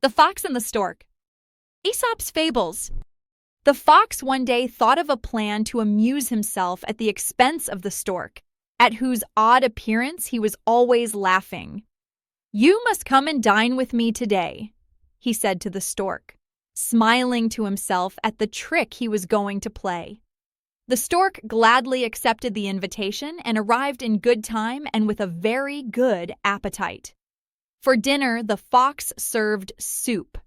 The Fox and the Stork. Aesop's Fables. The fox one day thought of a plan to amuse himself at the expense of the stork, at whose odd appearance he was always laughing. "You must come and dine with me today," he said to the stork, smiling to himself at the trick he was going to play. The stork gladly accepted the invitation and arrived in good time and with a very good appetite. For dinner, the fox served soup,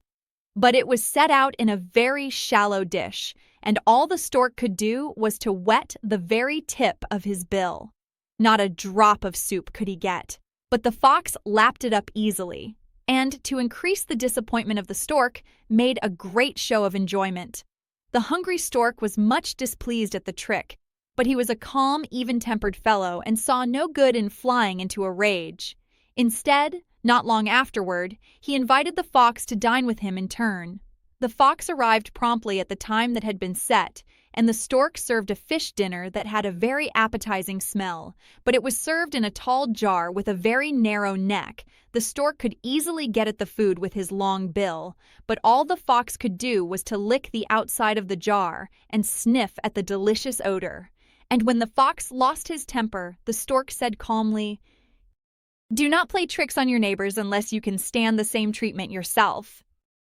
but it was set out in a very shallow dish, and all the stork could do was to wet the very tip of his bill. Not a drop of soup could he get, but the fox lapped it up easily, and, to increase the disappointment of the stork, made a great show of enjoyment. The hungry stork was much displeased at the trick, but he was a calm, even-tempered fellow and saw no good in flying into a rage. Instead, not long afterward, he invited the fox to dine with him in turn. The fox arrived promptly at the time that had been set, and the stork served a fish dinner that had a very appetizing smell, but it was served in a tall jar with a very narrow neck. The stork could easily get at the food with his long bill, but all the fox could do was to lick the outside of the jar and sniff at the delicious odor. And when the fox lost his temper, the stork said calmly, "Do not play tricks on your neighbors unless you can stand the same treatment yourself."